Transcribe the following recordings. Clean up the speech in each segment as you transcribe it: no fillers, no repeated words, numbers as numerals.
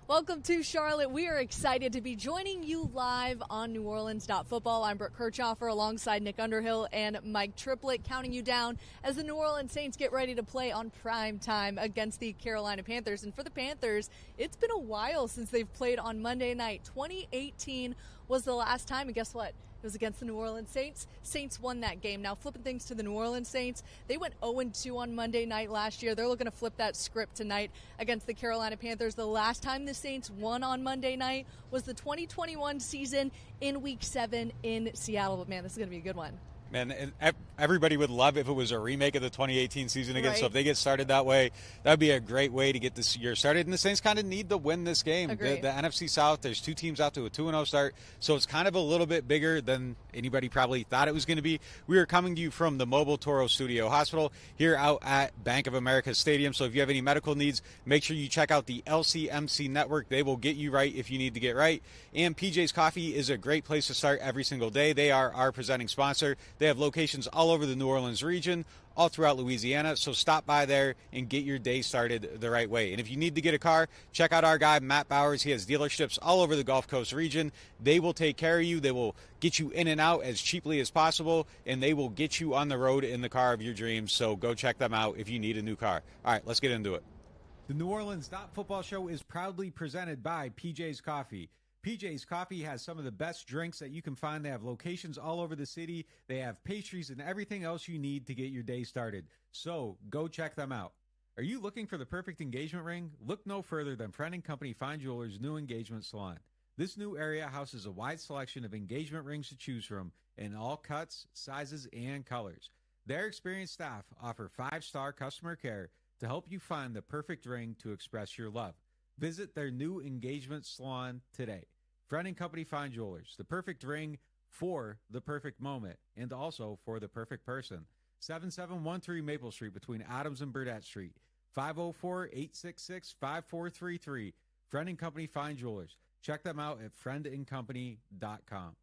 Welcome to Charlotte. We are excited to be joining you live on NewOrleans.Football. I'm Brooke Kirchhoffer alongside Nick Underhill and Mike Triplett, counting you down as the New Orleans Saints get ready to play on prime time against the Carolina Panthers. And for the Panthers, it's been a while since they've played on Monday night. 2018 was the last time, and guess what? It was against the New Orleans Saints. Saints won that game. Now, flipping things to the New Orleans Saints, they went 0-2 on Monday night last year. They're looking to flip that script tonight against the Carolina Panthers. The last time the Saints won on Monday night was the 2021 season in Week 7 in Seattle. But, man, this is going to be a good one. Man, and everybody would love if it was a remake of the 2018 season again. Right. So if they get started that way, that would be a great way to get this year started. And the Saints kind of need to win this game. The NFC South, there's two teams out to a 2-0 start. So it's kind of a little bit bigger than anybody probably thought it was going to be. We are coming to you from the Mobile Toro Studio Hospital here out at Bank of America Stadium. So if you have any medical needs, make sure you check out the LCMC network. They will get you right if you need to get right. And PJ's Coffee is a great place to start every single day. They are our presenting sponsor. They have locations all over the New Orleans region, all throughout Louisiana, so stop by there and get your day started the right way. And if you need to get a car, check out our guy, Matt Bowers. He has dealerships all over the Gulf Coast region. They will take care of you. They will get you in and out as cheaply as possible, and they will get you on the road in the car of your dreams. So go check them out if you need a new car. All right, let's get into it. The NewOrleans.Football show is proudly presented by PJ's Coffee. PJ's Coffee has some of the best drinks that you can find. They have locations all over the city. They have pastries and everything else you need to get your day started. So go check them out. Are you looking for the perfect engagement ring? Look no further than Friend & Company Fine Jewelers' new engagement salon. This new area houses a wide selection of engagement rings to choose from in all cuts, sizes, and colors. Their experienced staff offer 5-star customer care to help you find the perfect ring to express your love. Visit their new engagement salon today. Friend & Company Fine Jewelers, the perfect ring for the perfect moment and also for the perfect person. 7713 Maple Street between Adams and Burdett Street. 504-866-5433. Friend & Company Fine Jewelers. Check them out at friendandcompany.com.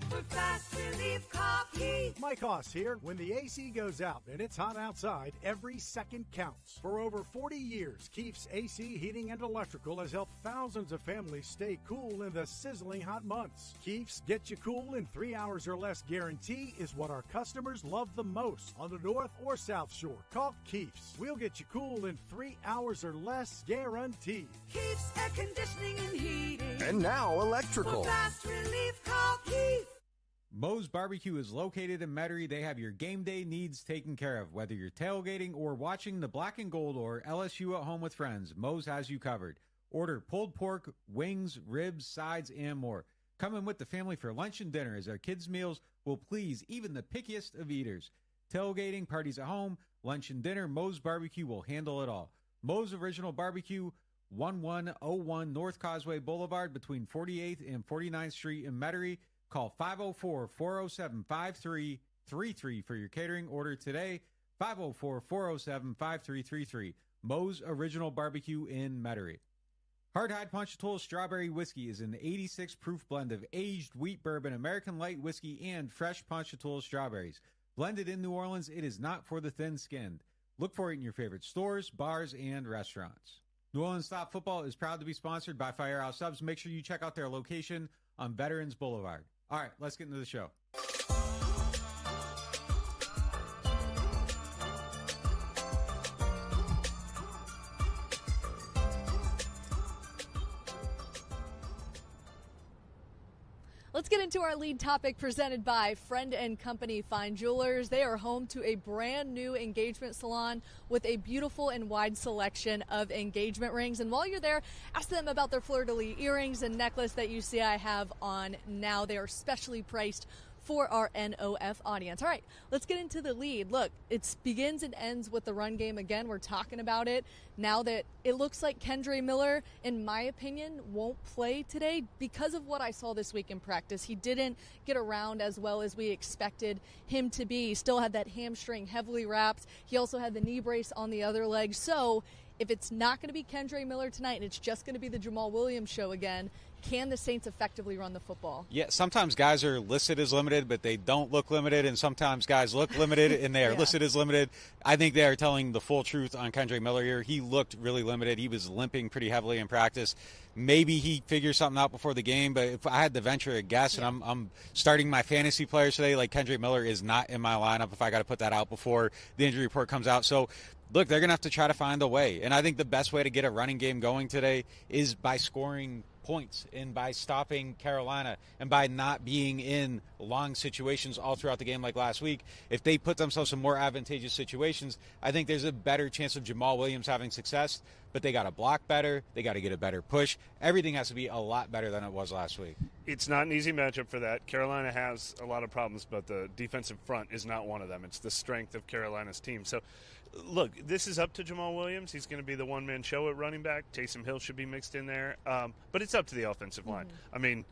For fast relief coffee. Mike Hoss here. When the AC goes out and it's hot outside, every second counts. For over 40 years, Keefe's AC, Heating, and Electrical has helped thousands of families stay cool in the sizzling hot months. Keefe's Get You Cool in 3 hours or less guarantee is what our customers love the most on the North or South Shore. Call Keefe's. We'll get you cool in 3 hours or less guaranteed. Keefe's Air Conditioning and Heating. And now electrical. For fast relief coffee. Moe's Barbecue is located in Metairie. They have your game day needs taken care of. Whether you're tailgating or watching the Black and Gold or LSU at home with friends, Moe's has you covered. Order pulled pork, wings, ribs, sides, and more. Come in with the family for lunch and dinner as our kids' meals will please even the pickiest of eaters. Tailgating, parties at home, lunch and dinner, Moe's Barbecue will handle it all. Moe's Original Barbecue, 1101 North Causeway Boulevard between 48th and 49th Street in Metairie. Call 504-407-5333 for your catering order today. 504-407-5333. Moe's Original Barbecue in Metairie. Hardhide Ponchatoula Strawberry Whiskey is an 86 proof blend of aged wheat bourbon, American light whiskey, and fresh Ponchatoula strawberries. Blended in New Orleans, it is not for the thin-skinned. Look for it in your favorite stores, bars, and restaurants. NewOrleans.Football is proud to be sponsored by Firehouse Subs. Make sure you check out their location on Veterans Boulevard. All right, let's get into the show. Let's get into our lead topic presented by Friend & Company Fine Jewelers. They are home to a brand new engagement salon with a beautiful and wide selection of engagement rings. And while you're there, ask them about their fleur-de-lis earrings and necklace that you see I have on now. They are specially priced for our NOF audience. All right, let's get into the lead. Look, it begins and ends with the run game. Again, we're talking about it now that it looks like Kendre Miller, in my opinion, won't play today because of what I saw this week in practice. He didn't get around as well as we expected him to be. He still had that hamstring heavily wrapped. He also had the knee brace on the other leg. So if it's not going to be Kendre Miller tonight and it's just going to be the Jamal Williams show again, can the Saints effectively run the football? Yeah, sometimes guys are listed as limited, but they don't look limited, and sometimes guys look limited and they are listed as limited. I think they are telling the full truth on Kendrick Miller here. He looked really limited. He was limping pretty heavily in practice. Maybe he figures something out before the game, but if I had to venture a guess, and I'm starting my fantasy players today, like Kendrick Miller is not in my lineup if I got to put that out before the injury report comes out. So, look, they're going to have to try to find a way. And I think the best way to get a running game going today is by scoring points and by stopping Carolina and by not being in long situations all throughout the game like last week. If they put themselves in more advantageous situations, I think there's a better chance of Jamal Williams having success. But they got to block better. They got to get a better push. Everything has to be a lot better than it was last week. It's not an easy matchup for that. Carolina has a lot of problems, but the defensive front is not one of them. It's the strength of Carolina's team. So, look, this is up to Jamal Williams. He's going to be the one-man show at running back. Taysom Hill should be mixed in there. But it's up to the offensive line. I mean,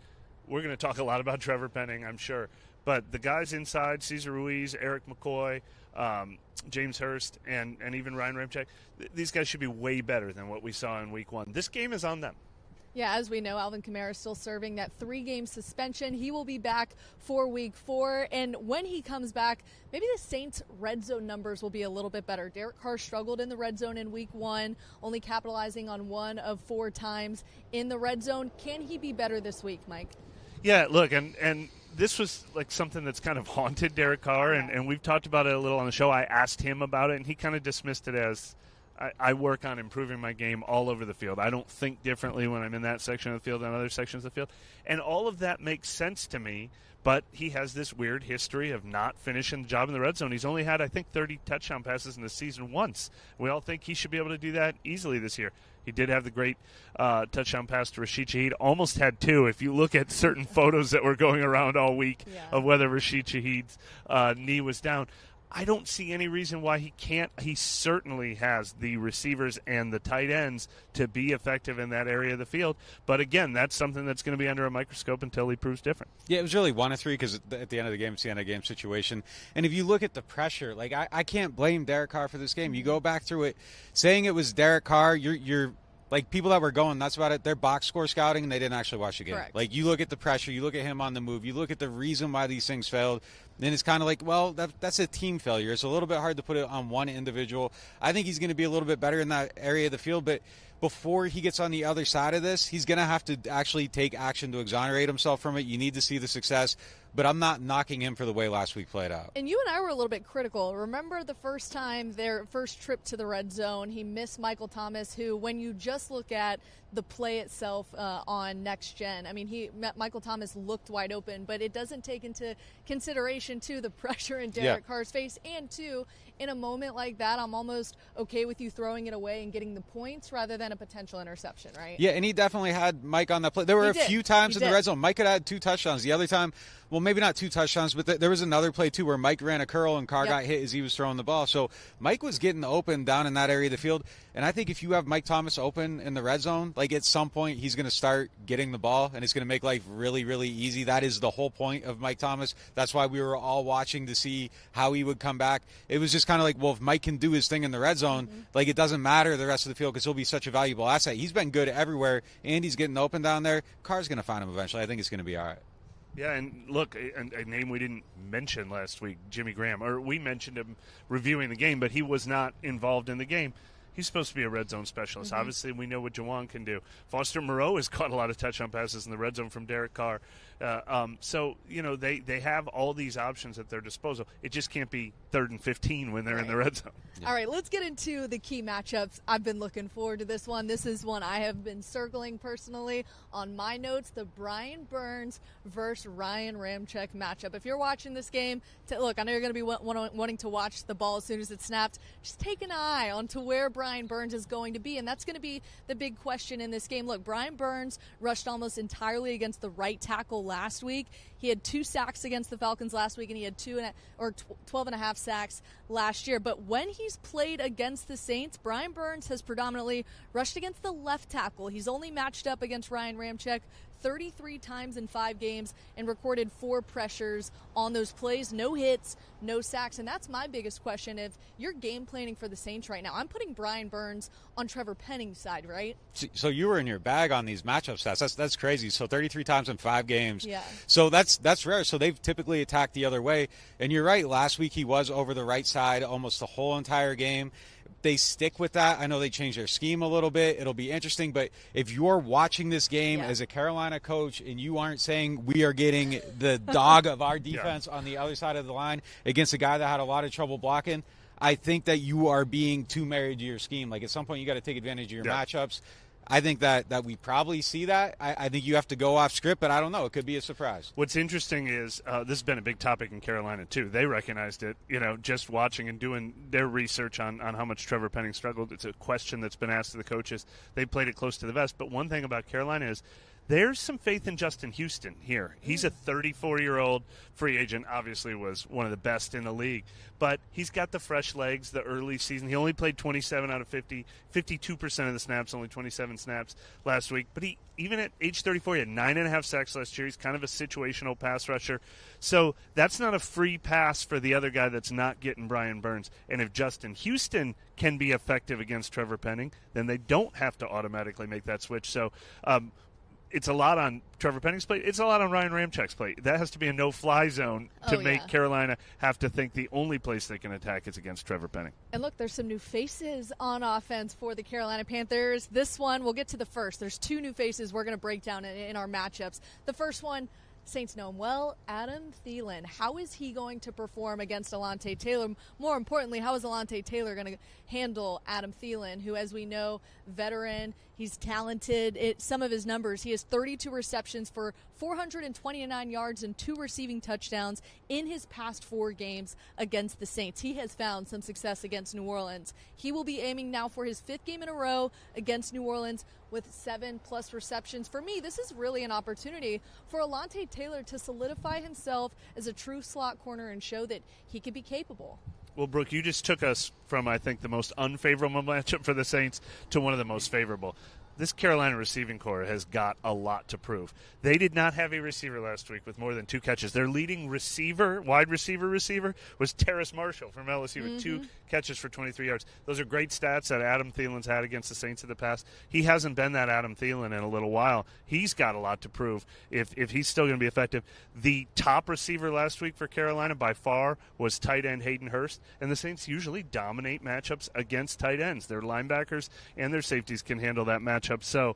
we're going to talk a lot about Trevor Penning, I'm sure. But the guys inside, Cesar Ruiz, Eric McCoy, James Hurst, and even Ryan Ramczyk, these guys should be way better than what we saw in Week 1. This game is on them. Yeah, as we know, Alvin Kamara is still serving that 3-game suspension. He will be back for Week 4. And when he comes back, maybe the Saints' red zone numbers will be a little bit better. Derek Carr struggled in the red zone in Week 1, only capitalizing on 1 of 4 times in the red zone. Can he be better this week, Mike? Yeah, look, and this was like something that's kind of haunted Derek Carr, and we've talked about it a little on the show. I asked him about it, and he kind of dismissed it as, I work on improving my game all over the field. I don't think differently when I'm in that section of the field than other sections of the field. And all of that makes sense to me, but he has this weird history of not finishing the job in the red zone. He's only had, I think, 30 touchdown passes in the season once. We all think he should be able to do that easily this year. He did have the great touchdown pass to Rashid Shaheed. Almost had 2. If you look at certain photos that were going around all week of whether Rashid Shaheed's knee was down, I don't see any reason why he can't. He certainly has the receivers and the tight ends to be effective in that area of the field. But, again, that's something that's going to be under a microscope until he proves different. Yeah, it was really 1 of 3 because at the end of the game, it's the end of the game situation. And if you look at the pressure, like I can't blame Derek Carr for this game. You go back through it, saying it was Derek Carr, you're like people that were going nuts about it, they're box score scouting and they didn't actually watch the game. Correct. Like you look at the pressure, you look at him on the move, you look at the reason why these things failed, then it's kind of like, well, that's a team failure. It's a little bit hard to put it on one individual. I think he's going to be a little bit better in that area of the field, but before he gets on the other side of this, he's going to have to actually take action to exonerate himself from it. You need to see the success, but I'm not knocking him for the way last week played out. And you and I were a little bit critical. Remember the first time, their first trip to the red zone, he missed Michael Thomas, who, when you just look at the play itself on Next Gen, I mean, Michael Thomas looked wide open, but it doesn't take into consideration, too, the pressure in Derek Carr's face, and, too, in a moment like that, I'm almost okay with you throwing it away and getting the points rather than a potential interception, right? Yeah, and he definitely had Mike on that play. There were a few times in the red zone. Mike had had 2 touchdowns. The other time, well, maybe not 2 touchdowns, but there was another play, too, where Mike ran a curl and Carr got hit as he was throwing the ball. So Mike was getting open down in that area of the field. And I think if you have Mike Thomas open in the red zone, like at some point he's going to start getting the ball, and it's going to make life really, really easy. That is the whole point of Mike Thomas. That's why we were all watching to see how he would come back. It was just kind of like, well, if Mike can do his thing in the red zone, like it doesn't matter the rest of the field because he'll be such a valuable asset. He's been good everywhere, and he's getting open down there. Carr's going to find him eventually. I think it's going to be all right. Yeah, and look, a name we didn't mention last week, Jimmy Graham, or we mentioned him reviewing the game, but he was not involved in the game. He's supposed to be a red zone specialist. Obviously, we know what Juwan can do. Foster Moreau has caught a lot of touchdown passes in the red zone from Derek Carr. So, you know, they have all these options at their disposal. It just can't be 3rd and 15 when they're in the red zone. All right, let's get into the key matchups. I've been looking forward to this one. This is one I have been circling personally on my notes, the Brian Burns versus Ryan Ramczyk matchup. If you're watching this game, look, I know you're going to be wanting to watch the ball as soon as it's snapped. Just take an eye onto where Brian Burns is going to be, and that's going to be the big question in this game. Look, Brian Burns rushed almost entirely against the right tackle last week. He had 2 sacks against the Falcons last week, and he had 12.5 sacks last year. But when he's played against the Saints, Brian Burns has predominantly rushed against the left tackle. He's only matched up against Ryan Ramczyk 33 times in 5 games and recorded 4 pressures on those plays. No hits, no sacks. And that's my biggest question. If you're game planning for the Saints right now, I'm putting Brian Burns on Trevor Penning's side, right? So you were in your bag on these matchup stats. That's crazy. So 33 times in 5 games. Yeah. So that's rare. So they've typically attacked the other way. And you're right. Last week he was over the right side almost the whole entire game. They stick with that. I know they changed their scheme a little bit. It'll be interesting. But if you're watching this game as a Carolina coach and you aren't saying we are getting the dog of our defense on the other side of the line against a guy that had a lot of trouble blocking, I think that you are being too married to your scheme. Like at some point you got to take advantage of your matchups. I think that we probably see that. I think you have to go off script, but I don't know. It could be a surprise. What's interesting is this has been a big topic in Carolina, too. They recognized it, just watching and doing their research on how much Trevor Penning struggled. It's a question that's been asked to the coaches. They played it close to the vest. But one thing about Carolina is there's some faith in Justin Houston here. He's a 34-year-old free agent, obviously was one of the best in the league. But he's got the fresh legs, the early season. He only played 27 out of 50, 52% of the snaps, only 27 snaps last week. But he, even at age 34, he had 9.5 sacks last year. He's kind of a situational pass rusher. So that's not a free pass for the other guy that's not getting Brian Burns. And if Justin Houston can be effective against Trevor Penning, then they don't have to automatically make that switch. So, it's a lot on Trevor Penning's plate. It's a lot on Ryan Ramczyk's plate. That has to be a no-fly zone to make Carolina have to think the only place they can attack is against Trevor Penning. And look, there's some new faces on offense for the Carolina Panthers. This one, we'll get to the first. There's 2 new faces we're going to break down in our matchups. The first one, Saints know him well, Adam Thielen. How is he going to perform against Alontae Taylor? More importantly, how is Alontae Taylor going to handle Adam Thielen, who, as we know, veteran, he's talented. Some of his numbers, he has 32 receptions for 429 yards and 2 receiving touchdowns in his past 4 games against the Saints. He has found some success against New Orleans. He will be aiming now for his 5th game in a row against New Orleans with 7+ receptions. For me, this is really an opportunity for Alontae Taylor to solidify himself as a true slot corner and show that he can be capable. Well, Brooke, you just took us from, I think, the most unfavorable matchup for the Saints to one of the most favorable. This Carolina receiving corps has got a lot to prove. They did not have a receiver last week with more than 2 catches. Their leading receiver, wide receiver, was Terrace Marshall from LSU with 2 catches for 23 yards. Those are great stats that Adam Thielen's had against the Saints in the past. He hasn't been that Adam Thielen in a little while. He's got a lot to prove if he's still going to be effective. The top receiver last week for Carolina by far was tight end Hayden Hurst, and the Saints usually dominate matchups against tight ends. Their linebackers and their safeties can handle that matchup. So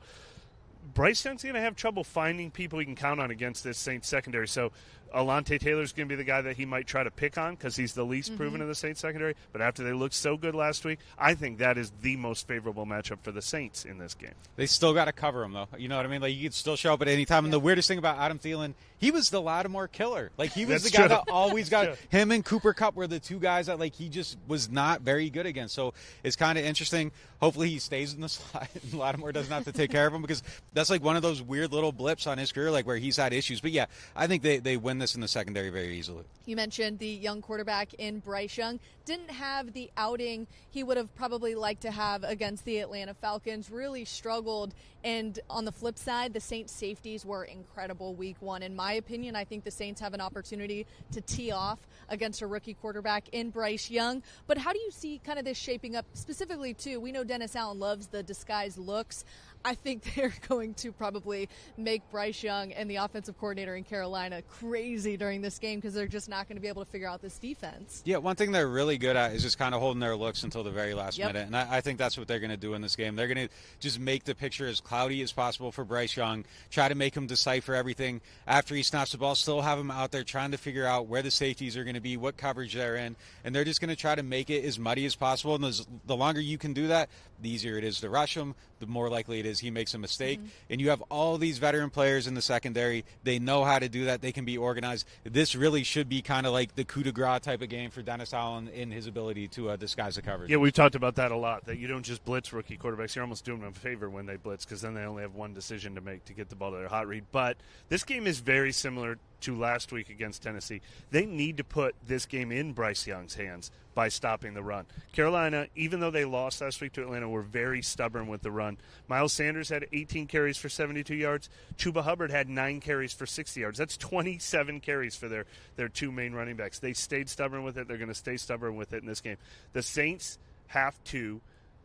Bryce Young's going to have trouble finding people he can count on against this Saints secondary. So Alontae Taylor's going to be the guy that he might try to pick on because he's the least proven in the Saints secondary. But after they looked so good last week, I think that is the most favorable matchup for the Saints in this game. They still got to cover him, though. You know what I mean? Like, you could still show up at any time. And the weirdest thing about Adam Thielen, he was the Lattimore killer. Like, he was the guy that always got – him and Cooper Kupp were the 2 guys that, like, he just was not very good against. So it's kind of interesting. Hopefully he stays in the slot and Lattimore doesn't have to take care of him because that's, like, one of those weird little blips on his career, like, where he's had issues. But, yeah, I think they win this in the secondary very easily. You mentioned the young quarterback in Bryce Young. Didn't have the outing he would have probably liked to have against the Atlanta Falcons. Really struggled. And on the flip side, the Saints safeties were incredible week 1. In my opinion, I think the Saints have an opportunity to tee off against a rookie quarterback in Bryce Young. But how do you see kind of this shaping up specifically, too? We know Dennis Allen loves the disguised looks. I think they're going to probably make Bryce Young and the offensive coordinator in Carolina crazy during this game because they're just not going to be able to figure out this defense. Yeah, one thing they're really good at is just kind of holding their looks until the very last minute. And I think that's what they're going to do in this game. They're going to just make the picture as cloudy as possible for Bryce Young, try to make him decipher everything after he snaps the ball, still have him out there trying to figure out where the safeties are going to be, what coverage they're in, and they're just going to try to make it as muddy as possible. And the longer you can do that, the easier it is to rush him, the more likely it is he makes a mistake. And you have all these veteran players in the secondary. They know how to do that. They can be organized. This really should be kind of like the coup de grace type of game for Dennis Allen in his ability to disguise the coverage. Yeah, we've talked about that a lot, that you don't just blitz rookie quarterbacks. You're almost doing them a favor when they blitz because then they only have one decision to make to get the ball to their hot read. But this game is very similar to last week against Tennessee. They need to put this game in Bryce Young's hands by stopping the run. Carolina, even though they lost last week to Atlanta, were very stubborn with the run. Miles Sanders had 18 carries for 72 yards. Chuba Hubbard had 9 carries for 60 yards. That's 27 carries for their two main running backs. They stayed stubborn with it. They're going to stay stubborn with it in this game. The Saints have to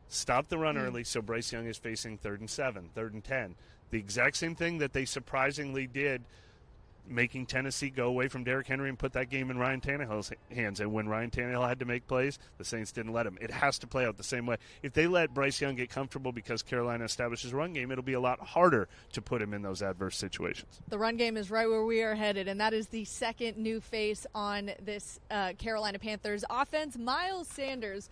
stop the run early, so Bryce Young is facing 3rd and 7, 3rd and 10. The exact same thing that they surprisingly did, making Tennessee go away from Derrick Henry and put that game in Ryan Tannehill's hands. And when Ryan Tannehill had to make plays, the Saints didn't let him. It has to play out the same way. If they let Bryce Young get comfortable because Carolina establishes run game, it'll be a lot harder to put him in those adverse situations. The run game is right where we are headed, and that is the second new face on this Carolina Panthers offense. Miles Sanders.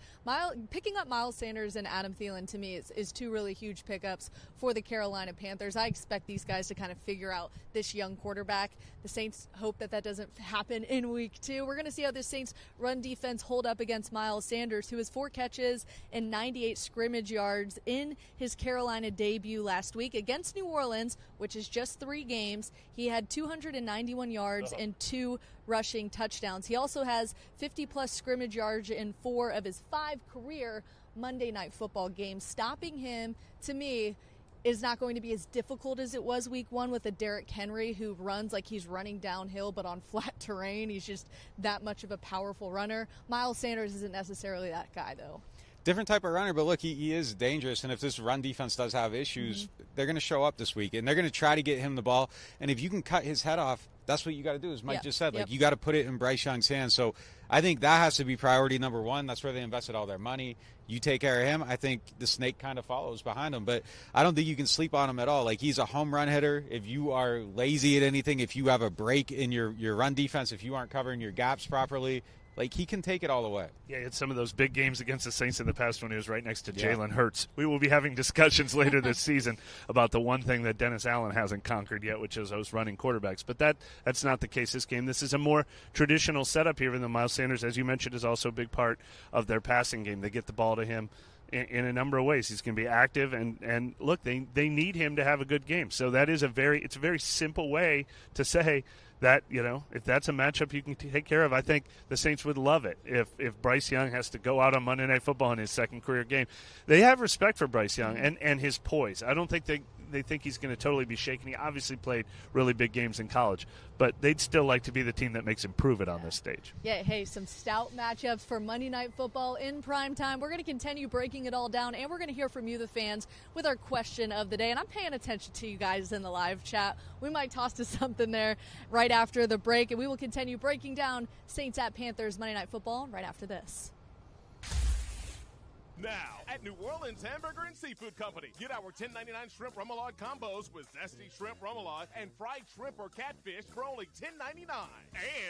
Picking up Miles Sanders and Adam Thielen, to me, is two really huge pickups for the Carolina Panthers. I expect these guys to kind of figure out this young quarterback. The Saints hope that doesn't happen in week 2. We're going to see how the Saints run defense hold up against Miles Sanders, who has 4 catches and 98 scrimmage yards in his Carolina debut last week against New Orleans, which is just 3 games. He had 291 yards and 2 rushing touchdowns. He also has 50-plus scrimmage yards in 4 of his 5 career Monday Night Football games. Stopping him, to me, is not going to be as difficult as it was week 1 with a Derrick Henry who runs like he's running downhill but on flat terrain. He's just that much of a powerful runner. Miles Sanders isn't necessarily that guy, though. Different type of runner, but look, he is dangerous, and if this run defense does have issues, they're going to show up this week, and they're going to try to get him the ball. And if you can cut his head off, that's what you got to do, as Mike just said. Like, you got to put it in Bryce Young's hands. So I think that has to be priority number 1. That's where they invested all their money. You take care of him. I think the snake kind of follows behind him. But I don't think you can sleep on him at all. Like, he's a home run hitter. If you are lazy at anything, if you have a break in your run defense, if you aren't covering your gaps properly, like, he can take it all away. Yeah, he had some of those big games against the Saints in the past when he was right next to Jalen Hurts. We will be having discussions later this season about the one thing that Dennis Allen hasn't conquered yet, which is those running quarterbacks. But that's not the case this game. This is a more traditional setup here, even though Miles Sanders, as you mentioned, is also a big part of their passing game. They get the ball to him in a number of ways. He's going to be active, and look, they need him to have a good game. So that is it's a very simple way to say that, if that's a matchup you can take care of. I think the Saints would love it if Bryce Young has to go out on Monday Night Football in his second career game. They have respect for Bryce Young and his poise. I don't think they think he's going to totally be shaken. He obviously played really big games in college, but they'd still like to be the team that makes him prove it on this stage. Yeah, hey, some stout matchups for Monday Night Football in prime time. We're going to continue breaking it all down, and we're going to hear from you, the fans, with our question of the day. And I'm paying attention to you guys in the live chat. We might toss to something there right after the break, and we will continue breaking down Saints at Panthers Monday Night Football right after this. Now, at New Orleans Hamburger and Seafood Company, get our $10.99 shrimp remoulade combos with zesty shrimp remoulade and fried shrimp or catfish for only $10.99.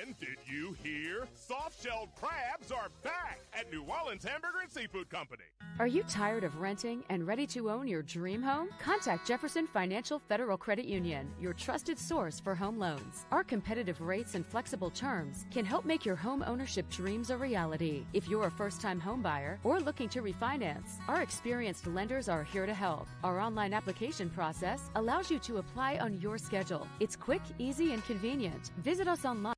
And did you hear? Soft-shelled crabs are back at New Orleans Hamburger and Seafood Company. Are you tired of renting and ready to own your dream home? Contact Jefferson Financial Federal Credit Union, your trusted source for home loans. Our competitive rates and flexible terms can help make your home ownership dreams a reality. If you're a first-time home buyer or looking to refinance, our experienced lenders are here to help. Our online application process allows you to apply on your schedule. It's quick, easy, and convenient. Visit us online.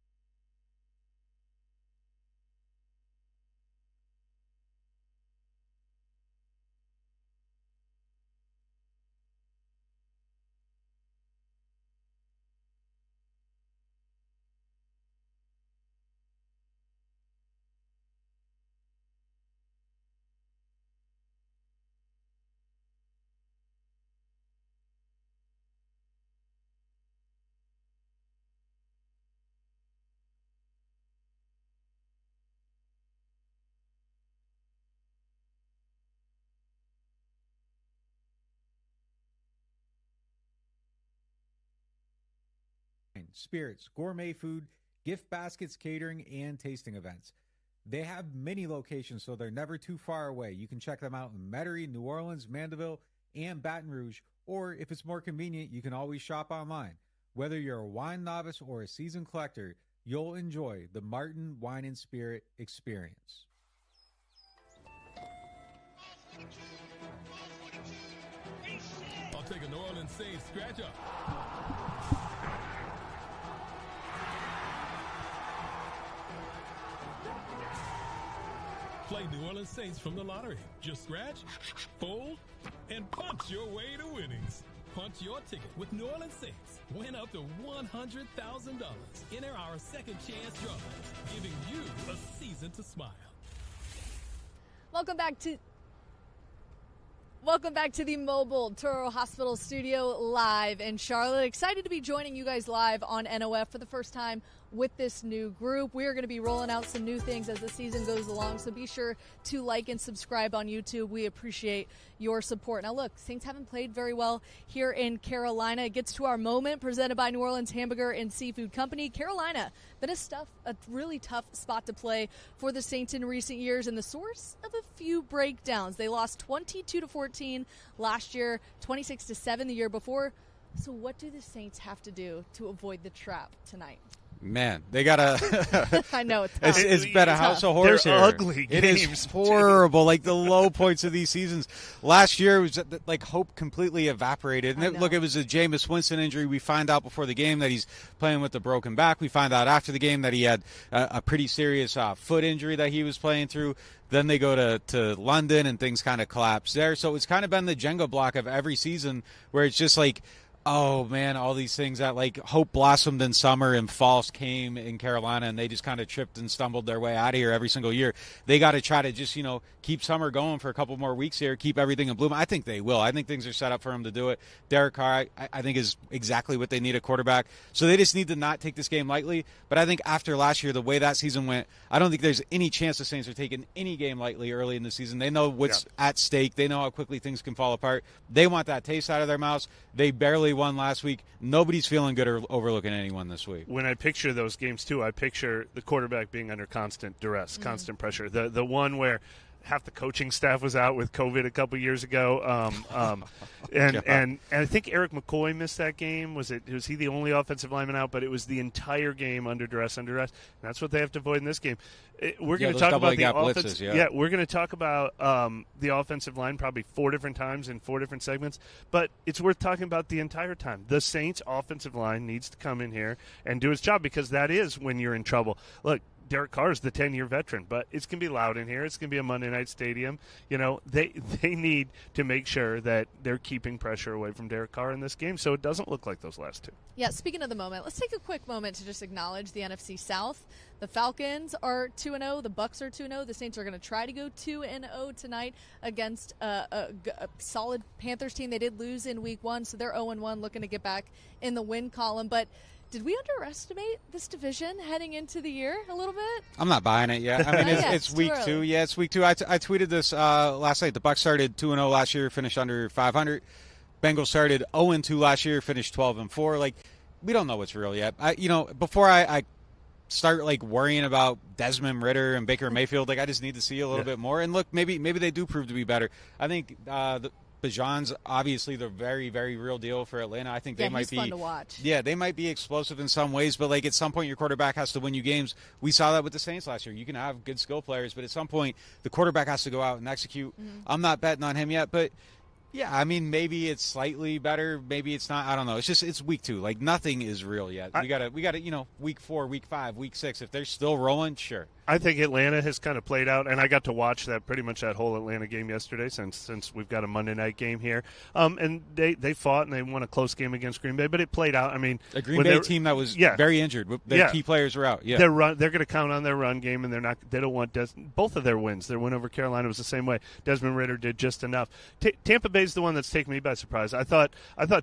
Spirits, gourmet food, gift baskets, catering, and tasting events. They have many locations, so they're never too far away. You can check them out in Metairie, New Orleans, Mandeville, and Baton Rouge, or if it's more convenient, you can always shop online. Whether you're a wine novice or a seasoned collector, you'll enjoy the Martin Wine and Spirit experience. I'll take a New Orleans Saints scratch-up. Play New Orleans Saints from the lottery. Just scratch, fold, and punch your way to winnings. Punch your ticket with New Orleans Saints. Win up to $100,000. Enter our second chance drawings, giving you a season to smile. Welcome back to the Mobile Toro Hospital Studio live in Charlotte. Excited to be joining you guys live on NOF for the first time with this new group. We are going to be rolling out some new things as the season goes along, so be sure to like and subscribe on YouTube. We appreciate your support. Now look, Saints haven't played very well here in Carolina. It gets to our moment presented by New Orleans Hamburger and Seafood Company. Carolina, been a really tough spot to play for the Saints in recent years and the source of a few breakdowns. They lost 22-14 last year, 26-7 the year before. So what do the Saints have to do to avoid the trap tonight? Man, they gotta. I know it's been a house of horrors here. Ugly it games. Is horrible. Like the low points of these seasons. Last year was like hope completely evaporated. And it was a Jameis Winston injury. We find out before the game that he's playing with a broken back. We find out after the game that he had a pretty serious foot injury that he was playing through. Then they go to London and things kind of collapse there. So it's kind of been the Jenga block of every season where it's just like, oh, man, all these things that, like, hope blossomed in summer and fall came in Carolina, and they just kind of tripped and stumbled their way out of here every single year. They got to try to just, keep summer going for a couple more weeks here, keep everything in bloom. I think they will. I think things are set up for him to do it. Derek Carr, I think, is exactly what they need at quarterback. So they just need to not take this game lightly. But I think after last year, the way that season went, I don't think there's any chance the Saints are taking any game lightly early in the season. They know what's at stake. They know how quickly things can fall apart. They want that taste out of their mouths. They barely won last week. Nobody's feeling good or overlooking anyone this week. When I picture those games, too, I picture the quarterback being under constant duress, constant pressure. The one where half the coaching staff was out with COVID a couple years ago, and I think Eric McCoy missed that game. Was he the only offensive lineman out? But it was the entire game under duress. And that's what they have to avoid in this game. We're going to talk about the offense. We're going to talk about the offensive line probably 4 different times in 4 different segments. But it's worth talking about the entire time. The Saints' offensive line needs to come in here and do its job, because that is when you're in trouble. Look, Derek Carr is the 10-year veteran, but it's going to be loud in here. It's going to be a Monday night stadium. They need to make sure that they're keeping pressure away from Derek Carr in this game so it doesn't look like those last 2. Yeah, speaking of the moment, let's take a quick moment to just acknowledge the NFC South. The Falcons are 2-0. The Bucs are 2-0. The Saints are going to try to go 2-0 tonight against a solid Panthers team. They did lose in Week 1, so they're 0-1, looking to get back in the win column. But did we underestimate this division heading into the year a little bit? I'm not buying it yet. I mean, it's week 2. Yeah, it's week 2. I tweeted this last night. The Bucs started 2-0 last year, finished under 500. Bengals started 0-2 last year, finished 12-4. Like, we don't know what's real yet. Before I start worrying about Desmond Ridder and Baker Mayfield, I just need to see a little bit more. And look, maybe they do prove to be better. I think Bijan's obviously the very, very real deal for Atlanta. I think they might be fun to watch. Yeah, they might be explosive in some ways, but at some point your quarterback has to win you games. We saw that with the Saints last year. You can have good skill players, but at some point the quarterback has to go out and execute. Mm-hmm. I'm not betting on him yet, but yeah, I mean, maybe it's slightly better, maybe it's not. I don't know. It's week 2. Nothing is real yet. We got to week 4, week 5, week 6. If they're still rolling, sure. I think Atlanta has kind of played out, and I got to watch pretty much that whole Atlanta game yesterday since we've got a Monday night game here. And they fought and they won a close game against Green Bay, but it played out. I mean, a Green Bay team that was very injured. Their key players were out. Yeah, they're going to count on their run game, and they don't want both of their wins. Their win over Carolina was the same way. Desmond Ridder did just enough. Tampa Bay's the one that's taken me by surprise. I thought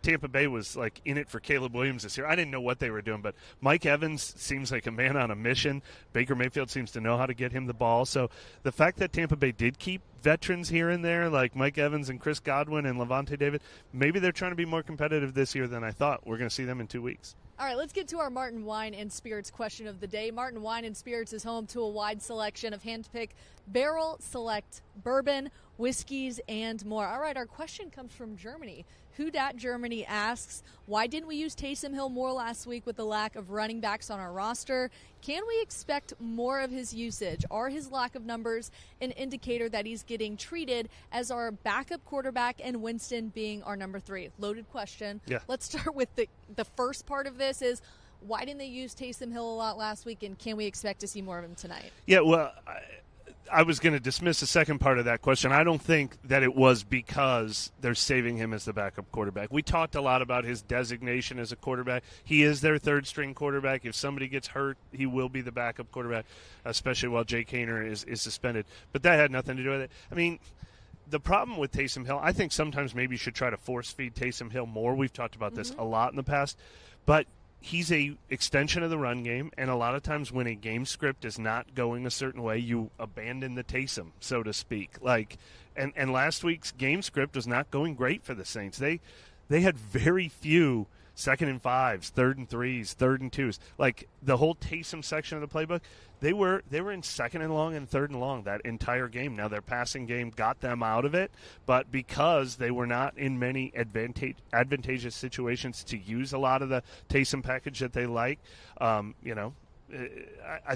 Tampa Bay was in it for Caleb Williams this year. I didn't know what they were doing, but Mike Evans seems like a man on a mission. Baker Mayfield seems to know how to get him the ball. So the fact that Tampa Bay did keep veterans here and there like Mike Evans and Chris Godwin and Levante David, maybe they're trying to be more competitive this year than I thought. We're going to see them in 2 weeks. All right, let's get to our Martin Wine and Spirits question of the day. Martin Wine and Spirits is home to a wide selection of hand-picked barrel select bourbon, whiskeys, and more. All right, our question comes from Germany. Who Dat Germany asks, why didn't we use Taysom Hill more last week with the lack of running backs on our roster? Can we expect more of his usage? Are his lack of numbers an indicator that he's getting treated as our backup quarterback and Winston being our number 3? Loaded question. Yeah. Let's start with the first part of this is, why didn't they use Taysom Hill a lot last week, and can we expect to see more of him tonight? Yeah, well, I was going to dismiss the second part of that question. I don't think that it was because they're saving him as the backup quarterback. We talked a lot about his designation as a quarterback. He is their third-string quarterback. If somebody gets hurt, he will be the backup quarterback, especially while Jay Kaner is suspended. But that had nothing to do with it. I mean, the problem with Taysom Hill, I think sometimes maybe you should try to force-feed Taysom Hill more. We've talked about this a lot in the past. But he's a extension of the run game, and a lot of times when a game script is not going a certain way, you abandon the Taysom, so to speak. And last week's game script was not going great for the Saints. They had very few 2nd and 5s, 3rd and 3s, 3rd and 2s. Like the whole Taysom section of the playbook, they were in 2nd and long and 3rd and long that entire game. Now their passing game got them out of it, but because they were not in many advantageous situations to use a lot of the Taysom package that they like, I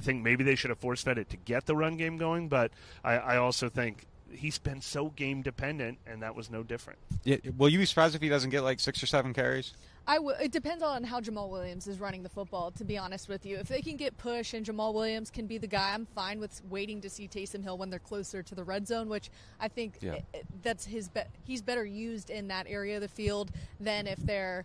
think maybe they should have force-fed it to get the run game going, but I also think he's been so game dependent, and that was no different. Yeah, will you be surprised if he doesn't get like 6 or 7 carries? It depends on how Jamal Williams is running the football, to be honest with you. If they can get push and Jamal Williams can be the guy, I'm fine with waiting to see Taysom Hill when they're closer to the red zone, which I think that's he's better used in that area of the field than if they're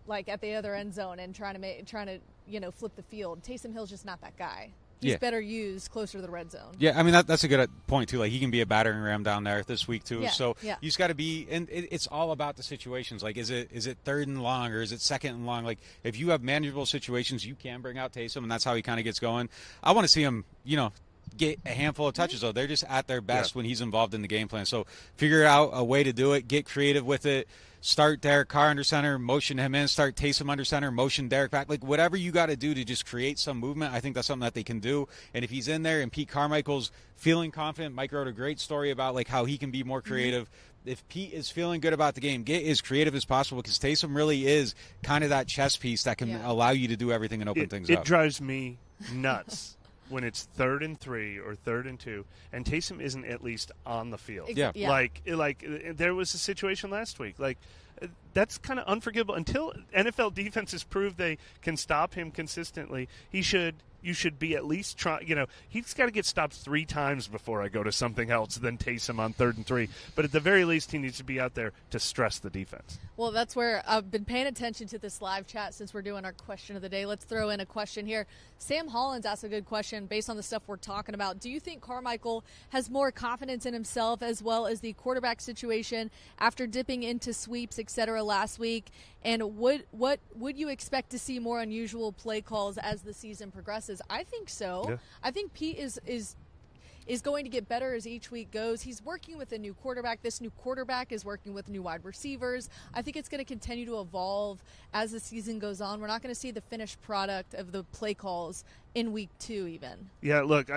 like at the other end zone and trying to flip the field. Taysom Hill's just not that guy. He's better used closer to the red zone. Yeah, I mean, that's a good point, too. Like, he can be a battering ram down there this week, too. Yeah, so you just got to be – and it's all about the situations. Like, is it 3rd and long or is it 2nd and long? Like, if you have manageable situations, you can bring out Taysom, and that's how he kind of gets going. I want to see him, get a handful of touches, though. They're just at their best when he's involved in the game plan. So figure out a way to do it. Get creative with it. Start Derek Carr under center, motion him in, start Taysom under center, motion Derek back. Like, whatever you got to do to just create some movement, I think that's something that they can do. And if he's in there and Pete Carmichael's feeling confident, Mike wrote a great story about, like, how he can be more creative. If Pete is feeling good about the game, get as creative as possible because Taysom really is kind of that chess piece that can allow you to do everything and open things up. It drives me nuts when it's 3rd and 3 or 3rd and 2, and Taysom isn't at least on the field. Yeah. Like there was a situation last week. Like, that's kind of unforgivable. Until NFL defenses prove they can stop him consistently, you should be at least trying. He's got to get stopped 3 times before I go to something else than Taysom on 3rd and 3. But at the very least, he needs to be out there to stress the defense. Well, that's where I've been paying attention to this live chat since we're doing our question of the day. Let's throw in a question here. Sam Hollins asked a good question based on the stuff we're talking about. Do you think Carmichael has more confidence in himself as well as the quarterback situation after dipping into sweeps, etc. last week? And would you expect to see more unusual play calls as the season progresses? I think so. Yeah. I think Pete is going to get better as each week goes. He's working with a new quarterback. This new quarterback is working with new wide receivers. I think it's going to continue to evolve as the season goes on. We're not going to see the finished product of the play calls in week 2 even. Yeah, look,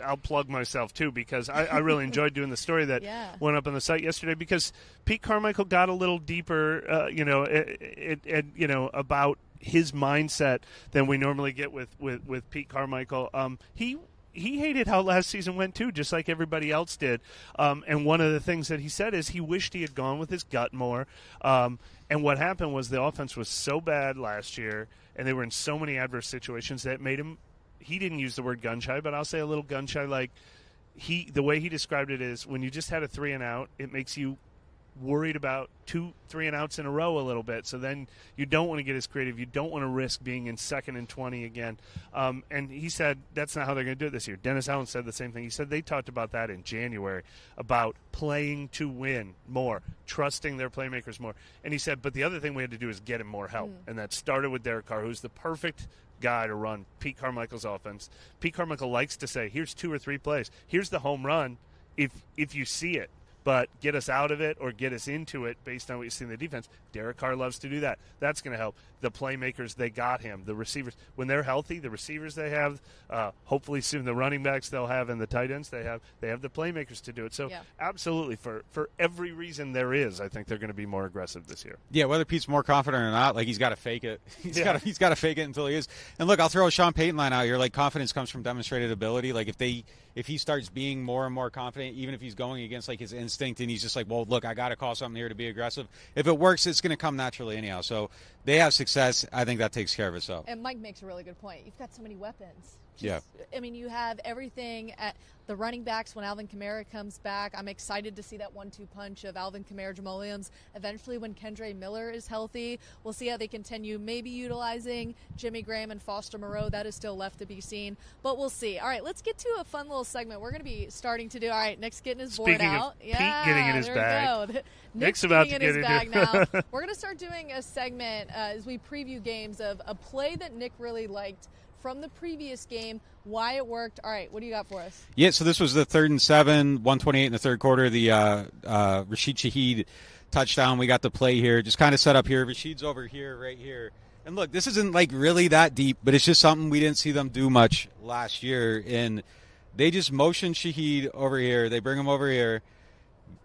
I'll plug myself too because I really enjoyed doing the story that went up on the site yesterday because Pete Carmichael got a little deeper, about his mindset than we normally get with Pete Carmichael. He hated how last season went, too, just like everybody else did. And one of the things that he said is he wished he had gone with his gut more. And what happened was the offense was so bad last year, and they were in so many adverse situations that made him – he didn't use the word gun-shy, but I'll say a little gun-shy. Like, the way he described it is when you just had a 3-and-out, it makes you worried about 2 3-and-outs in a row a little bit. So then you don't want to get as creative. You don't want to risk being in 2nd and 20 again. And he said that's not how they're going to do it this year. Dennis Allen said the same thing. He said they talked about that in January, about playing to win more, trusting their playmakers more. And he said, but the other thing we had to do is get him more help. And that started with Derek Carr, who's the perfect guy to run Pete Carmichael's offense. Pete Carmichael likes to say, here's 2 or 3 plays. Here's the home run if you see it. But get us out of it or get us into it based on what you see in the defense. Derek Carr loves to do that. That's going to help. The playmakers, they got him. The receivers, when they're healthy, the receivers they have, hopefully soon the running backs they'll have and the tight ends they have the playmakers to do it. So absolutely, for every reason there is, I think they're going to be more aggressive this year. Yeah, whether Pete's more confident or not, like he's got to fake it. He's got to fake it until he is. And look, I'll throw a Sean Payton line out here. Like confidence comes from demonstrated ability. Like if he starts being more and more confident, even if he's going against like his instinct and he's just like, well, look, I got to call something here to be aggressive. If it works, it's going to come naturally anyhow. So they have success. I think that takes care of itself. And Mike makes a really good point. You've got so many weapons. I mean, you have everything at the running backs when Alvin Kamara comes back. I'm excited to see that 1-2 punch of Alvin Kamara, Jamal Williams. Eventually, when Kendre Miller is healthy, we'll see how they continue maybe utilizing Jimmy Graham and Foster Moreau. That is still left to be seen, but we'll see. All right, let's get to a fun little segment we're going to be starting to do. All right, Nick's getting his board out. Pete getting in his bag. Nick's about to get in his bag now. We're going to start doing a segment as we preview games of a play that Nick really liked from the previous game, why it worked. All right, what do you got for us? Yeah, so this was the 3rd and 7, 1:28 in the third quarter, the Rashid Shaheed touchdown. We got the play here, just kind of set up here. Rashid's over here, right here. And look, this isn't like really that deep, but it's just something we didn't see them do much last year. And they just motion Shaheed over here. They bring him over here.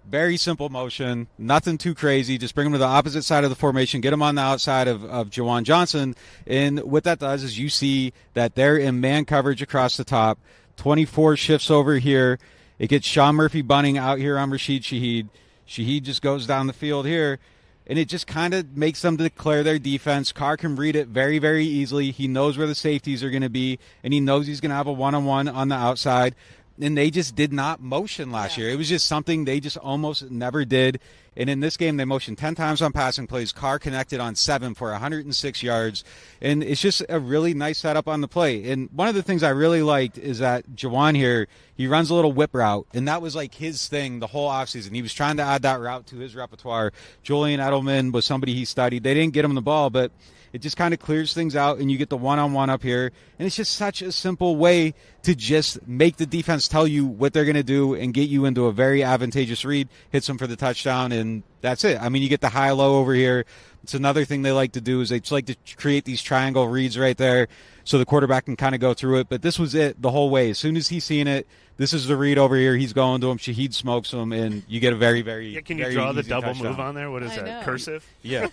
Very simple motion, nothing too crazy. Just bring him to the opposite side of the formation, get him on the outside of Jawan Johnson. And what that does is you see that they're in man coverage across the top. 24 shifts over here. It gets Sean Murphy-Bunting out here on Rashid Shaheed. Shaheed just goes down the field here. And it just kind of makes them declare their defense. Carr can read it very, very easily. He knows where the safeties are going to be, and he knows he's going to have a one-on-one on the outside. And they just did not motion last year. It was just something they just almost never did. And in this game, they motioned 10 times on passing plays. Carr connected on 7 for 106 yards. And it's just a really nice setup on the play. And one of the things I really liked is that Jawan here, he runs a little whip route. And that was like his thing the whole offseason. He was trying to add that route to his repertoire. Julian Edelman was somebody he studied. They didn't get him the ball, but it just kind of clears things out, and you get the one-on-one up here. And it's just such a simple way to just make the defense tell you what they're going to do and get you into a very advantageous read, hits them for the touchdown, and that's it. I mean, you get the high-low over here. It's another thing they like to do is they just like to create these triangle reads right there so the quarterback can kind of go through it. But this was it the whole way. As soon as he's seen it, this is the read over here. He's going to him. Shaheed smokes him, and you get a very, very Can you draw the double move on there? What is that, cursive? Yeah.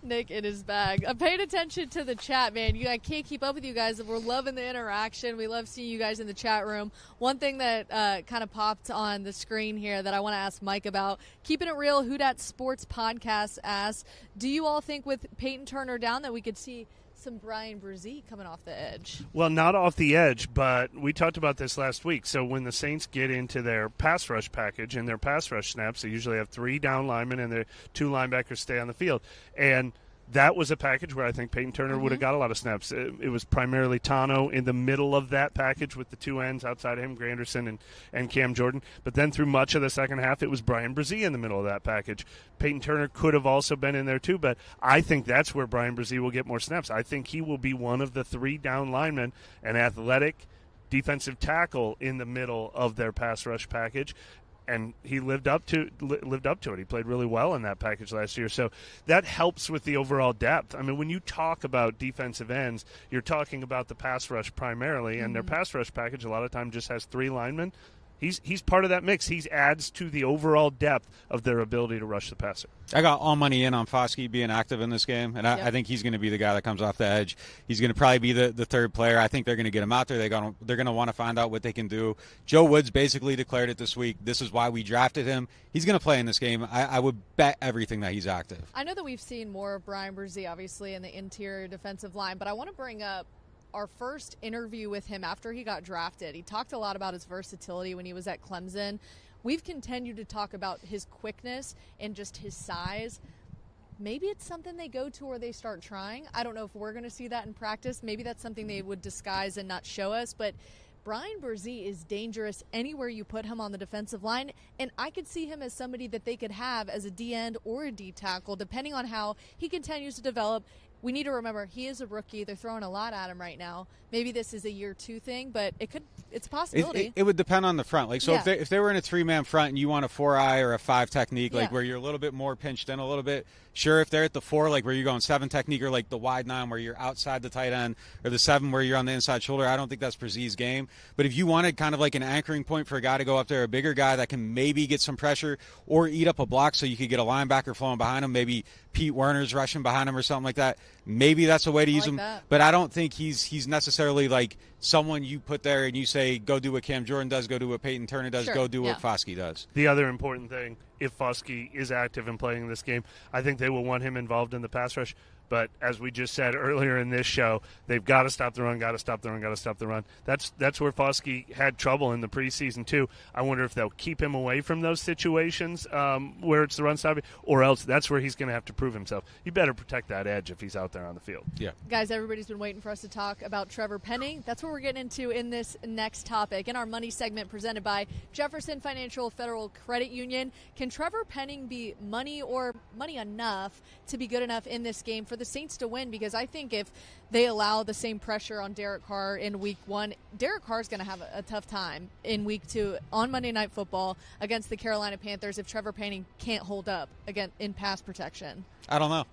Nick in his bag. I'm paying attention to the chat, man. I can't keep up with you guys. We're loving the interaction. We love seeing you guys in the chat room. One thing that kind of popped on the screen here that I want to ask Mike about, Keeping It Real, Who Dat Sports Podcast asks, do you all think with Peyton Turner down that we could see some Bryan Bresee coming off the edge? Well, not off the edge, but we talked about this last week. So when the Saints get into their pass rush package and their pass rush snaps, they usually have 3 down linemen and their 2 linebackers stay on the field. And that was a package where I think Peyton Turner would have got a lot of snaps. It was primarily Tano in the middle of that package with the 2 ends outside of him, Granderson and Cam Jordan. But then through much of the second half, it was Bryan Bresee in the middle of that package. Peyton Turner could have also been in there too, but I think that's where Bryan Bresee will get more snaps. I think he will be one of the 3 down linemen, an athletic defensive tackle in the middle of their pass rush package. And he lived up to it. He played really well in that package last year. So that helps with the overall depth. I mean, when you talk about defensive ends, you're talking about the pass rush primarily, and their pass rush package a lot of times just has 3 linemen. He's part of that mix. He adds to the overall depth of their ability to rush the passer. I got all money in on Foskey being active in this game, and I think he's going to be the guy that comes off the edge. He's going to probably be the third player. I think they're going to get him out there. They're going to want to find out what they can do. Joe Woods basically declared it this week. This is why we drafted him. He's going to play in this game. I would bet everything that he's active. I know that we've seen more of Bryan Bresee, obviously, in the interior defensive line, but I want to bring up our first interview with him after he got drafted. He talked a lot about his versatility when he was at Clemson. We've continued to talk about his quickness and just his size. Maybe it's something they go to or they start trying. I don't know if we're going to see that in practice. Maybe that's something they would disguise and not show us. But Bryan Bresee is dangerous anywhere you put him on the defensive line, and I could see him as somebody that they could have as a D-end or a D-tackle, depending on how he continues to develop. We need to remember he is a rookie. They're throwing a lot at him right now. Maybe this is a year 2 thing, but it's a possibility. It would depend on the front. Like, so if they were in a 3-man front and you want a 4-eye or a 5 technique, like where you're a little bit more pinched in a little bit, sure. If they're at the 4, like where you're going 7 technique, or like the wide 9 where you're outside the tight end, or the 7 where you're on the inside shoulder, I don't think that's Bresee's game. But if you wanted kind of like an anchoring point for a guy to go up there, a bigger guy that can maybe get some pressure or eat up a block so you could get a linebacker flowing behind him, maybe Pete Werner's rushing behind him or something like that, maybe that's a way to use him. But I don't think he's necessarily like someone you put there and you say, go do what Cam Jordan does, go do what Peyton Turner does, go do what Foskey does. The other important thing, if Foskey is active and playing in this game, I think they will want him involved in the pass rush. But as we just said earlier in this show, they've got to stop the run, got to stop the run, got to stop the run. That's where Foskey had trouble in the preseason too. I wonder if they'll keep him away from those situations where it's the run stopping, or else that's where he's going to have to prove himself. You better protect that edge if he's out there on the field. Yeah, guys, everybody's been waiting for us to talk about Trevor Penning. That's what we're getting into in this next topic. In our money segment presented by Jefferson Financial Federal Credit Union, can Trevor Penning be money enough to be good enough in this game for the Saints to win? Because I think if they allow the same pressure on Derek Carr in week 1, Derek Carr is going to have a tough time in week 2 on Monday Night Football against the Carolina Panthers if Trevor Penning can't hold up again in pass protection. I don't know.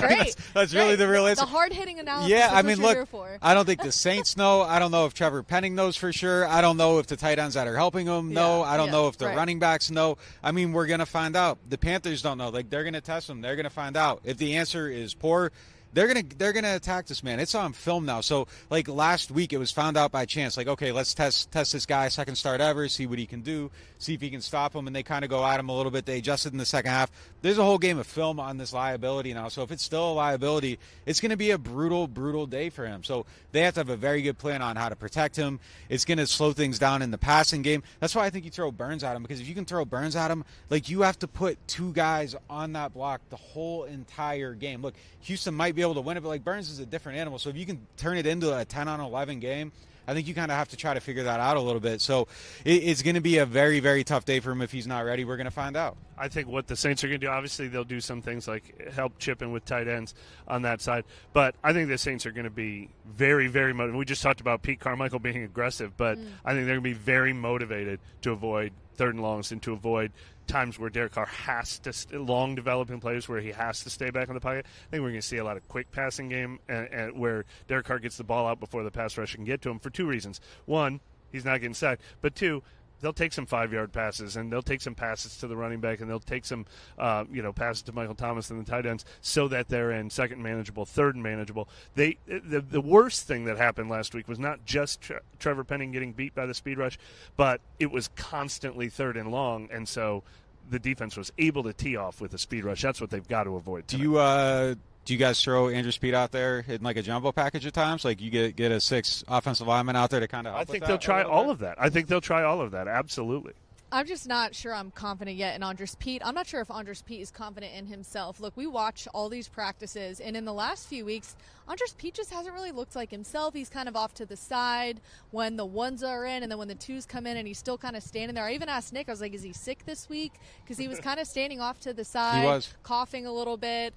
Great. That's really the real answer. The hard-hitting analysis. Yeah, I is mean, what you're look, here for. I don't think the Saints know. I don't know if Trevor Penning knows for sure. I don't know if the tight ends that are helping him know. I don't know if the running backs know. I mean, we're going to find out. The Panthers don't know. Like, they're going to test them. They're going to find out. If the answer is poor, they're gonna attack this man. It's on film now. So like last week, it was found out by chance. Like, okay, let's test this guy, second start ever, see what he can do, see if he can stop him. And they kind of go at him a little bit. They adjusted in the second half. There's a whole game of film on this liability now. So if it's still a liability, it's going to be a brutal day for him. So they have to have a very good plan on how to protect him. It's going to slow things down in the passing game. That's why I think you throw Burns at him, because if you can throw Burns at him, like, you have to put 2 guys on that block the whole entire game. Look, Houston might be able to win it, but like, Burns is a different animal. So if you can turn it into a 10-on-11 game, I think you kind of have to try to figure that out a little bit. So it's going to be a very, very tough day for him if he's not ready. We're going to find out. I think what the Saints are going to do, obviously they'll do some things like help chip in with tight ends on that side. But I think the Saints are going to be very, very motivated. We just talked about Pete Carmichael being aggressive, but I think they're going to be very motivated to avoid 3rd and longs and to avoid times where Derek Carr has to long developing plays where he has to stay back in the pocket. I think we're going to see a lot of quick passing game and where Derek Carr gets the ball out before the pass rush can get to him for 2 reasons. 1, he's not getting sacked, but 2, they'll take some 5-yard passes, and they'll take some passes to the running back, and they'll take some passes to Michael Thomas and the tight ends so that they're in 2nd manageable, 3rd and manageable. The worst thing that happened last week was not just Trevor Penning getting beat by the speed rush, but it was constantly 3rd and long, and so the defense was able to tee off with a speed rush. That's what they've got to avoid tonight. Do you guys throw Andrew Speed out there in like a jumbo package at times? Like, you get a 6 offensive lineman out there to kind of help. I think they'll try all of that. Absolutely. I'm just not sure I'm confident yet in Andres Pete. I'm not sure if Andres Pete is confident in himself. Look, we watch all these practices, and in the last few weeks, Andres Pete just hasn't really looked like himself. He's kind of off to the side when the 1s are in, and then when the 2s come in, and he's still kind of standing there. I even asked Nick, I was like, is he sick this week? Because he was kind of standing off to the side. He was. Coughing a little bit.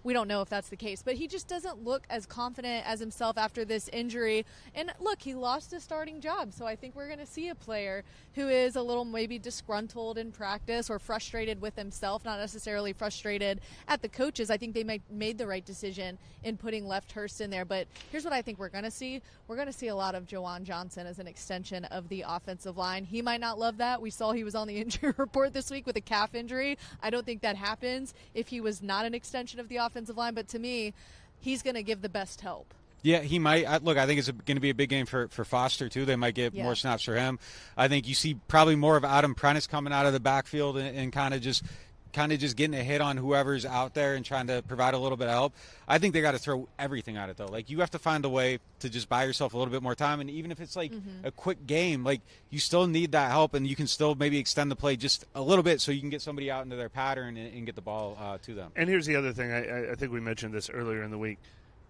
We don't know if that's the case, but he just doesn't look as confident as himself after this injury. And look, he lost his starting job, so I think we're going to see a player who is a little maybe disgruntled in practice or frustrated with himself, not necessarily frustrated at the coaches. I think they made the right decision in putting Left Hurst in there. But here's what I think we're going to see. We're going to see a lot of Juwan Johnson as an extension of the offensive line. He might not love that. We saw he was on the injury report this week with a calf injury. I don't think that happens if he was not an extension of the offensive line. But to me, he's going to give the best help. Yeah, he might. Look, I think it's going to be a big game for Foster, too. They might get more snaps for him. I think you see probably more of Adam Prentice coming out of the backfield and kind of just getting a hit on whoever's out there and trying to provide a little bit of help. I think they got to throw everything at it, though. Like, you have to find a way to just buy yourself a little bit more time. And even if it's like a quick game, like, you still need that help, and you can still maybe extend the play just a little bit so you can get somebody out into their pattern and get the ball to them. And here's the other thing. I think we mentioned this earlier in the week.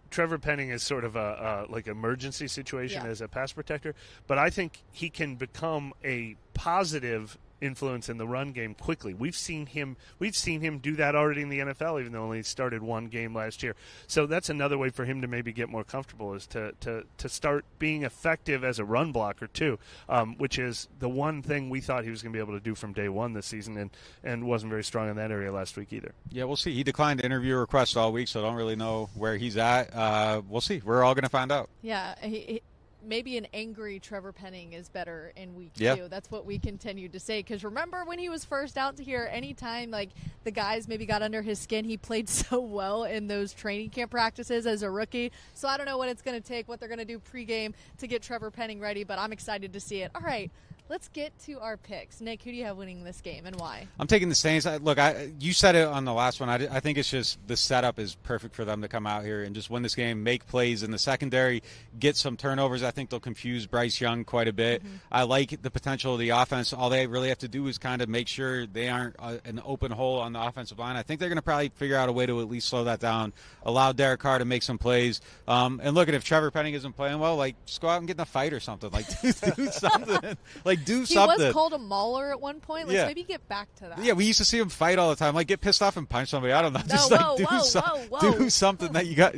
Trevor Penning is sort of a like emergency situation as a pass protector, but I think he can become a positive influence in the run game quickly. We've seen him do that already in the NFL, even though he started 1 game last year. So that's another way for him to maybe get more comfortable, is to start being effective as a run blocker too, which is the one thing we thought he was going to be able to do from day 1 this season, and wasn't very strong in that area last week either. Yeah, we'll see. He declined interview requests all week, so I don't really know where he's at. We'll see. We're all going to find out. Yeah, maybe an angry Trevor Penning is better in week 2. That's what we continue to say. Because remember when he was first out here, anytime like the guys maybe got under his skin, he played so well in those training camp practices as a rookie. So I don't know what it's going to take, what they're going to do pregame to get Trevor Penning ready, but I'm excited to see it. All right, let's get to our picks. Nick, who do you have winning this game and why? I'm taking the Saints. Look, you said it on the last one. I think it's just the setup is perfect for them to come out here and just win this game, make plays in the secondary, get some turnovers. I think they'll confuse Bryce Young quite a bit. I like the potential of the offense. All they really have to do is kind of make sure they aren't an open hole on the offensive line. I think they're going to probably figure out a way to at least slow that down, allow Derek Carr to make some plays. And look, if Trevor Penning isn't playing well, like, just go out and get in a fight or something. Like, do something. Like, do something. He was called a mauler at one point. Let's maybe get back to that. Yeah, we used to see him fight all the time. Like, get pissed off and punch somebody. I don't know. Just do something that you got,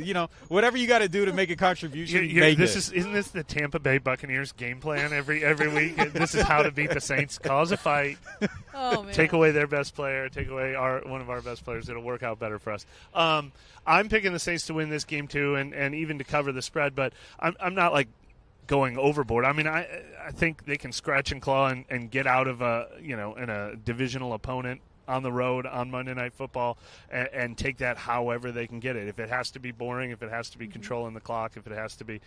whatever you got to do to make a contribution. Isn't this the Tampa Bay Buccaneers game plan every week? This is how to beat the Saints. Cause a fight. Oh, man. Take away their best player. Take away one of our best players. It'll work out better for us. I'm picking the Saints to win this game too, and even to cover the spread. But I'm not like going overboard. I mean, I think they can scratch and claw and get out of in a divisional opponent on the road on Monday Night Football and take that however they can get it. If it has to be boring, if it has to be controlling the clock, if it has to be,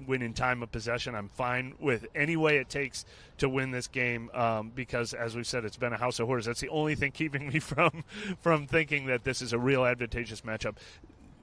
winning time of possession, I'm fine with any way it takes to win this game because, as we've said, it's been a house of horrors. That's the only thing keeping me from thinking that this is a real advantageous matchup.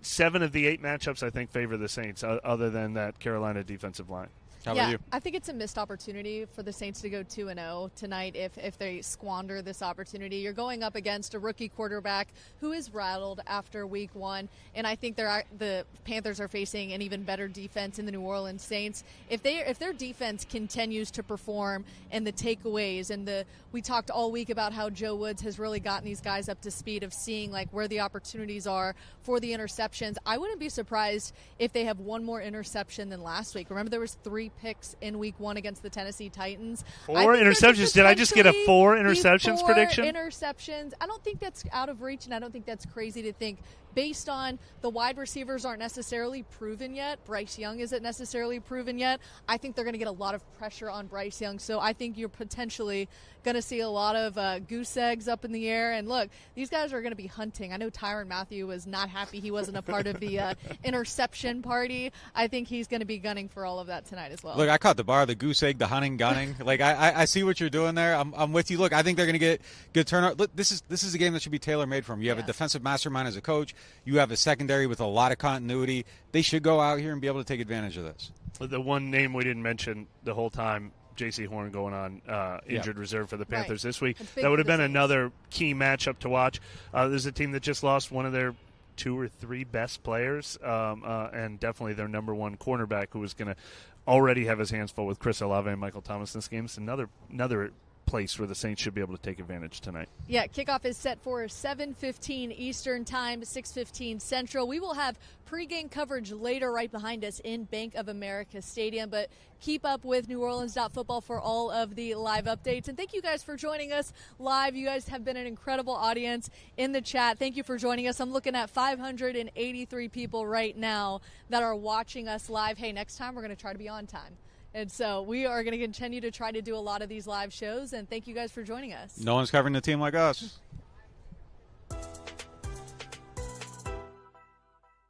7 of the 8 matchups, I think, favor the Saints, other than that Carolina defensive line. How about you? I think it's a missed opportunity for the Saints to go 2-0 tonight if they squander this opportunity. You're going up against a rookie quarterback who is rattled after week 1, and I think the Panthers are facing an even better defense in the New Orleans Saints. If their defense continues to perform and the takeaways and we talked all week about how Joe Woods has really gotten these guys up to speed of seeing like where the opportunities are for the interceptions. I wouldn't be surprised if they have one more interception than last week. Remember, there was 3 picks in week 1 against the Tennessee Titans. 4 interceptions. Did I just get a 4 interceptions prediction? Interceptions. I don't think that's out of reach, and I don't think that's crazy to think based on the wide receivers aren't necessarily proven yet. Bryce Young isn't necessarily proven yet. I think they're going to get a lot of pressure on Bryce Young, so I think you're potentially going to see a lot of goose eggs up in the air. And look, these guys are going to be hunting. I know Tyrann Mathieu was not happy he wasn't a part of the interception party. I think he's going to be gunning for all of that tonight as well. Look, I caught the bar, the goose egg, the hunting, gunning. Like, I see what you're doing there. I'm with you. Look, I think they're going to get good turnout. Look, this is a game that should be tailor-made for them. You have a defensive mastermind as a coach. You have a secondary with a lot of continuity. They should go out here and be able to take advantage of this. The one name we didn't mention the whole time, J.C. Horn going on injured reserve for the Panthers this week. That would have been another key matchup to watch. There's a team that just lost one of their 2 or 3 best players and definitely their number 1 cornerback who was going to already have his hands full with Chris Olave and Michael Thomas in this game. It's another place where the Saints should be able to take advantage tonight. Yeah, kickoff is set for 7:15 Eastern Time, 6:15 Central. We will have pregame coverage later right behind us in Bank of America Stadium, but keep up with NewOrleans.Football for all of the live updates. And thank you guys for joining us live. You guys have been an incredible audience in the chat. Thank you for joining us. I'm looking at 583 people right now that are watching us live. Hey, next time we're going to try to be on time. And so we are going to continue to try to do a lot of these live shows, and thank you guys for joining us. No one's covering the team like us.